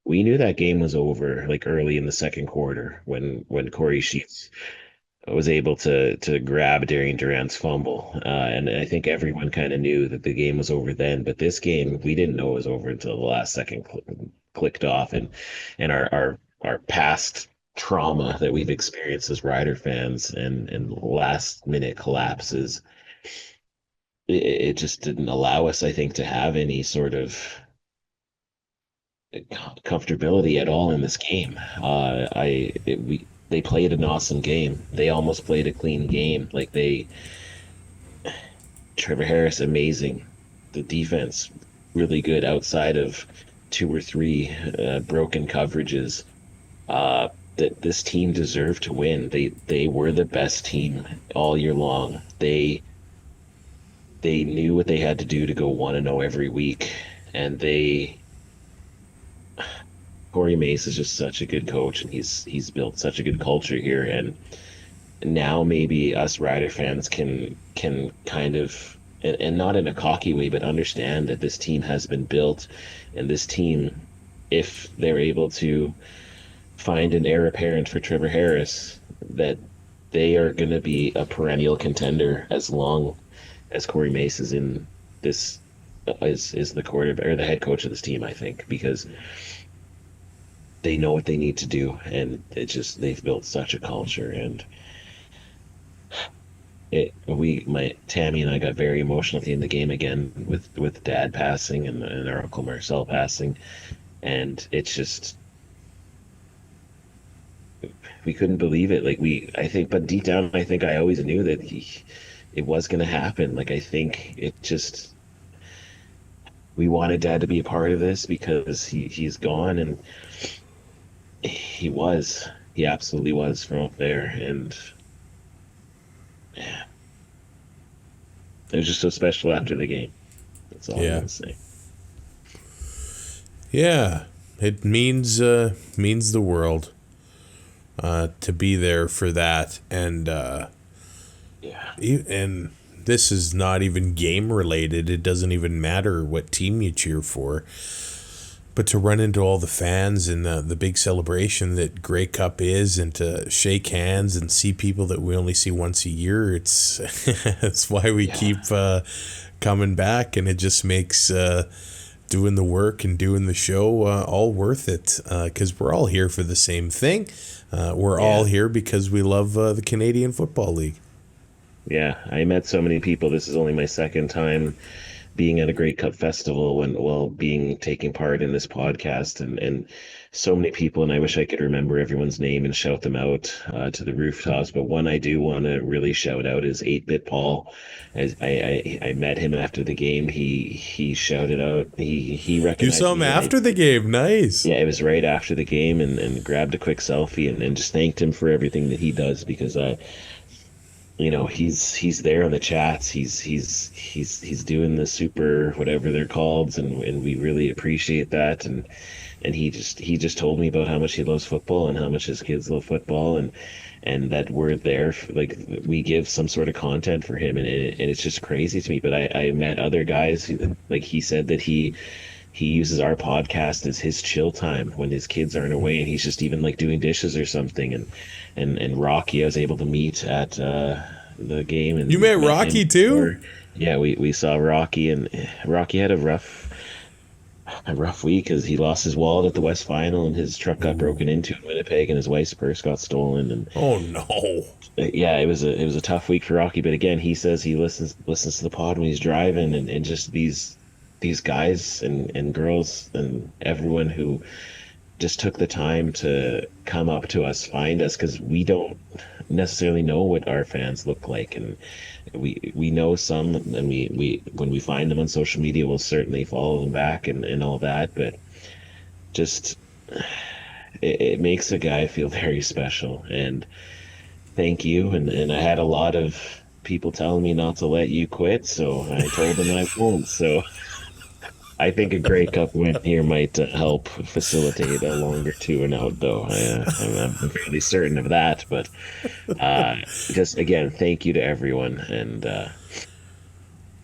we knew that game was over like early in the second quarter when Corey Sheets was able to grab Darian Durant's fumble. And I think everyone kind of knew that the game was over then. But this game, we didn't know it was over until the last second clicked off. And our past trauma that we've experienced as Rider fans and last minute collapses, it just didn't allow us, I think, to have any sort of comfortability at all in this game. They played an awesome game. They almost played a clean game. Trevor Harris, amazing. The defense, really good outside of 2 or 3 broken coverages. That this team deserved to win. They were the best team all year long. They knew what they had to do to go 1-0 every week, and Corey Mace is just such a good coach, and he's built such a good culture here. And now maybe us Rider fans can kind of, and not in a cocky way, but understand that this team has been built, and this team, if they're able to find an heir apparent for Trevor Harris, that they are going to be a perennial contender as long as Corey Mace is in this, is the quarterback or the head coach of this team, I think, because they know what they need to do, and they've built such a culture. And Tammy and I got very emotional at the end of the game again with Dad passing and our Uncle Marcel passing, and it's just, we couldn't believe it. But deep down, I think I always knew that it was going to happen. I think it just, we wanted Dad to be a part of this because he's gone, and he absolutely was from up there. And yeah, it was just so special after the game. That's all I'm going to say. Yeah, it means the world to be there for that. And and this is not even game related. It doesn't even matter what team you cheer for. But to run into all the fans and the big celebration that Grey Cup is, and to shake hands and see people that we only see once a year, it's it's why we keep coming back, and it just makes doing the work and doing the show all worth it, because we're all here for the same thing. We're all here because we love the Canadian Football League. Yeah, I met so many people. This is only my second time being at a Great Cup festival when while being taking part in this podcast, and so many people, and I wish I could remember everyone's name and shout them out to the rooftops. But one I do want to really shout out is 8-Bit Paul. As I met him after the game, he shouted out, he You recognized saw him me, and after the game. Nice. yeah, it was right after the game, and grabbed a quick selfie and just thanked him for everything that he does, because he's there in the chats. He's doing the super whatever they're called, and we really appreciate that. And he just told me about how much he loves football and how much his kids love football, and that we're there like we give some sort of content for him, and it's just crazy to me. But I met other guys who, like, he said that he uses our podcast as his chill time when his kids aren't away, and he's just even like doing dishes or something. And Rocky, I was able to meet at the game, and You met Rocky him too? Yeah, we saw Rocky, and Rocky had a rough week because he lost his wallet at the West Final, and his truck got broken into in Winnipeg, and his wife's purse got stolen. And Oh no. yeah, it was a tough week for Rocky. But again, he says he listens to the pod when he's driving, and just these guys and girls and everyone who just took the time to come up to us, find us, because we don't necessarily know what our fans look like, and we know some, and we when we find them on social media, we'll certainly follow them back and all that. But just it makes a guy feel very special, and thank you. And I had a lot of people telling me not to let you quit, so I told them I won't. So I think a Grey Cup win here might help facilitate a longer two and out, though. I'm fairly certain of that. But just again, thank you to everyone. And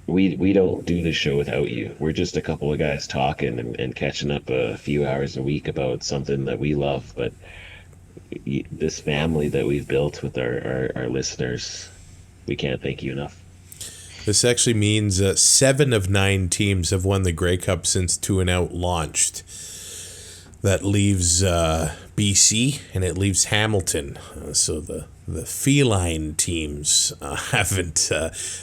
we don't do the show without you. We're just a couple of guys talking and catching up a few hours a week about something that we love. But this family that we've built with our listeners, we can't thank you enough. This actually means 7 of 9 teams have won the Grey Cup since Two and Out launched. That leaves BC, and it leaves Hamilton. So the feline teams haven't.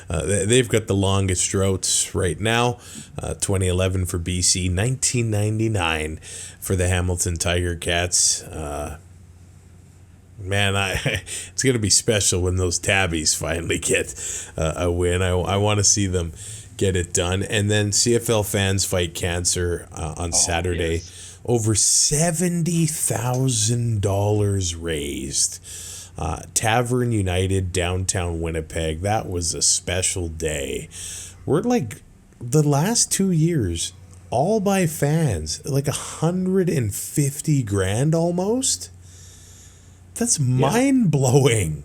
They've got the longest droughts right now. 2011 for BC, 1999 for the Hamilton Tiger Cats. Man, it's going to be special when those Tabbies finally get a win. I want to see them get it done. And then CFL Fans Fight Cancer on Saturday. Yes. Over $70,000 raised. Tavern United, downtown Winnipeg. That was a special day. We're like the last 2 years, all by fans, like $150,000 almost. That's mind-blowing.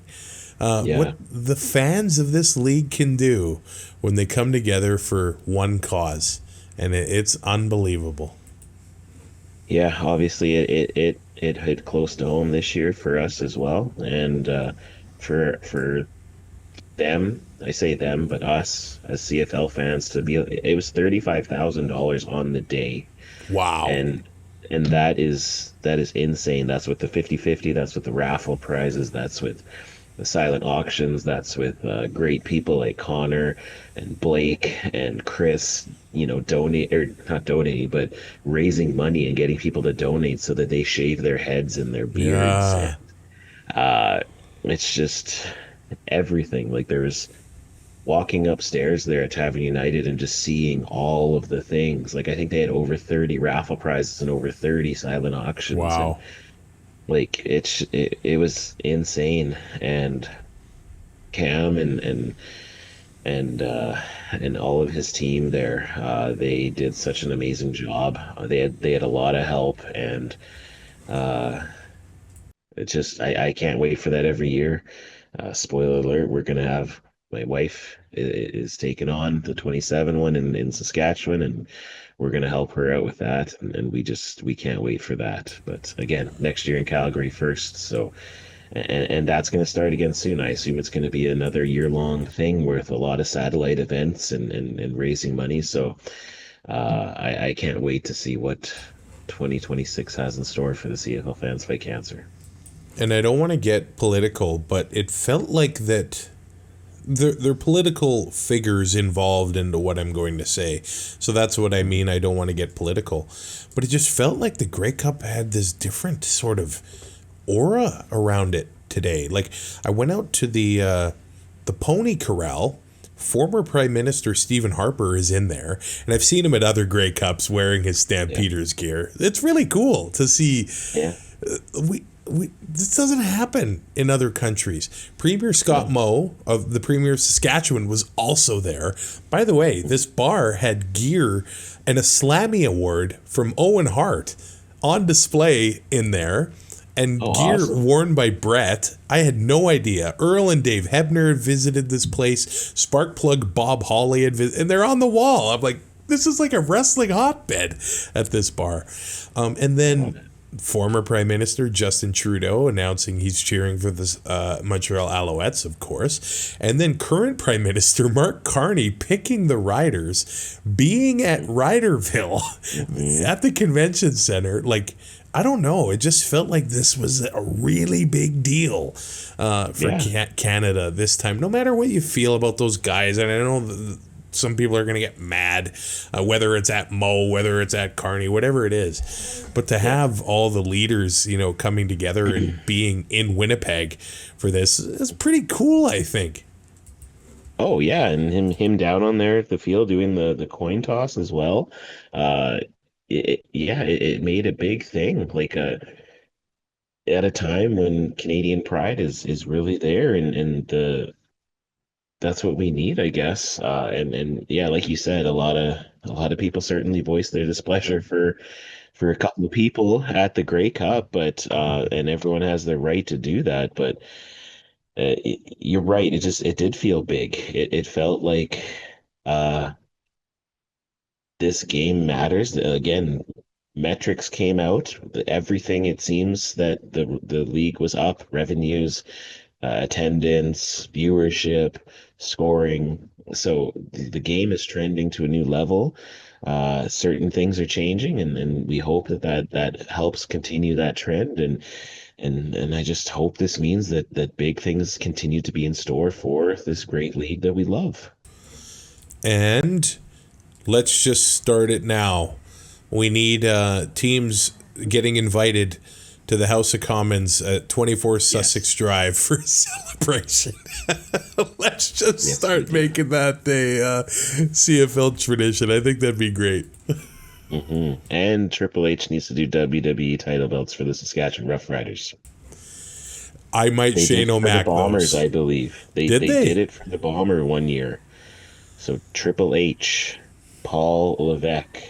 What the fans of this league can do when they come together for one cause, and it's unbelievable. Yeah, obviously it hit close to home this year for us as well, and for them, I say them, but us as CFL fans, it was $35,000 on the day. Wow. And that is insane. That's with the 50-50, that's with the raffle prizes, that's with the silent auctions, that's with great people like Connor and Blake and Chris, donate, or not donating, but raising money and getting people to donate so that they shave their heads and their beards. Yeah. It's just everything. Like, there's walking upstairs there at Tavern United and just seeing all of the things. Like, I think they had over 30 raffle prizes and over 30 silent auctions. Wow. And, like, it was insane. And Cam and all of his team there, they did such an amazing job. They had a lot of help, and it just I can't wait for that every year. Spoiler alert, we're gonna have my wife is taking on the 27 one in Saskatchewan, and we're going to help her out with that. And we can't wait for that. But again, next year in Calgary first. So, and that's going to start again soon. I assume it's going to be another year-long thing with a lot of satellite events and raising money. So I can't wait to see what 2026 has in store for the CFL Fans Fight Cancer. And I don't want to get political, but it felt like that there are political figures involved into what I'm going to say. So that's what I mean. I don't want to get political. But it just felt like the Grey Cup had this different sort of aura around it today. Like, I went out to the Pony Corral. Former Prime Minister Stephen Harper is in there, and I've seen him at other Grey Cups wearing his Stampeders gear. It's really cool to see. Yeah. This doesn't happen in other countries. Premier Scott Moe of the Premier of Saskatchewan was also there. By the way, this bar had gear and a Slammy Award from Owen Hart on display in there. And gear awesome. worn by Brett. I had no idea. Earl and Dave Hebner had visited this place. Sparkplug Bob Hawley had visited. And they're on the wall. I'm like, this is like a wrestling hotbed at this bar. And then former Prime Minister Justin Trudeau announcing he's cheering for the Montreal Alouettes, of course. And then current Prime Minister Mark Carney picking the Riders, being at Riderville at the convention center. Like, I don't know. It just felt like this was a really big deal for Canada this time. No matter what you feel about those guys, and I know some people are going to get mad, whether it's at Mo, whether it's at Carney, whatever it is. But to have all the leaders, coming together and being in Winnipeg for this is pretty cool, I think. Oh yeah, and him down on there at the field doing the coin toss as well. It made a big thing, like at a time when Canadian pride is really there, and that's what we need, I guess. And like you said, a lot of people certainly voiced their displeasure for a couple of people at the Grey Cup, but and everyone has their right to do that. But you're right, it did feel big. It felt like this game matters. Again, metrics came out. Everything, it seems that the league was up. Revenues, attendance, viewership, scoring. So the game is trending to a new level. Certain things are changing, and we hope that helps continue that trend. And I just hope this means that big things continue to be in store for this great league that we love. And let's just start it now. We need teams getting invited to the House of Commons at 24 Sussex Drive for a celebration. Let's just start making that a CFL tradition. I think that'd be great. Mm-hmm. And Triple H needs to do WWE title belts for the Saskatchewan Roughriders. I might Shane O'Mac the Bombers, those. I believe. They did it for the Bomber one year. So Triple H, Paul Levesque.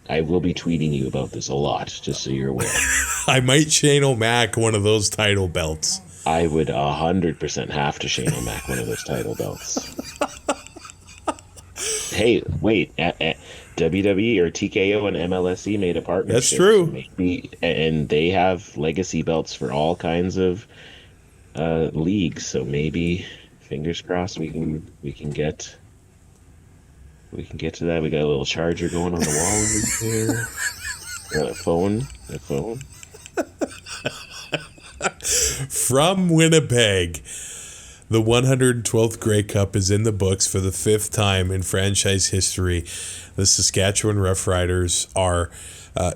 I will be tweeting you about this a lot, just so you're aware. I might Shane O'Mac one of those title belts. I would 100% have to Shane O'Mac one of those title belts. Hey, wait. WWE or TKO and MLSE made a partnership. That's true. Maybe, and they have legacy belts for all kinds of leagues. So maybe, fingers crossed, we can get to that. We got a little charger going on the wall over there. A phone. From Winnipeg, the 112th Grey Cup is in the books for the 5th time in franchise history. The Saskatchewan Roughriders are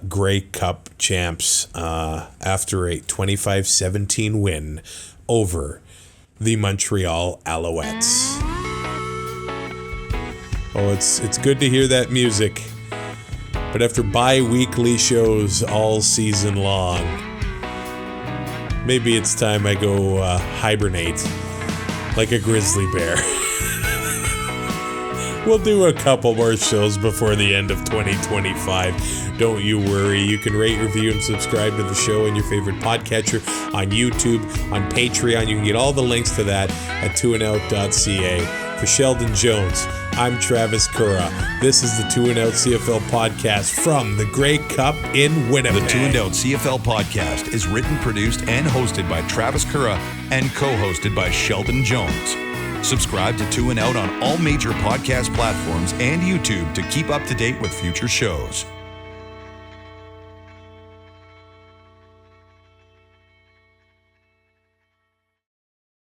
Grey Cup champs after a 25-17 win over the Montreal Alouettes. Oh, it's good to hear that music. But after bi-weekly shows all season long, maybe it's time I go hibernate like a grizzly bear. We'll do a couple more shows before the end of 2025. Don't you worry. You can rate, review, and subscribe to the show in your favorite podcatcher, on YouTube, on Patreon. You can get all the links to that at twoandout.ca. For Sheldon Jones, I'm Travis Currah. This is the Two and Out CFL podcast from the Grey Cup in Winnipeg. The Two and Out CFL podcast is written, produced, and hosted by Travis Currah and co-hosted by Sheldon Jones. Subscribe to Two and Out on all major podcast platforms and YouTube to keep up to date with future shows.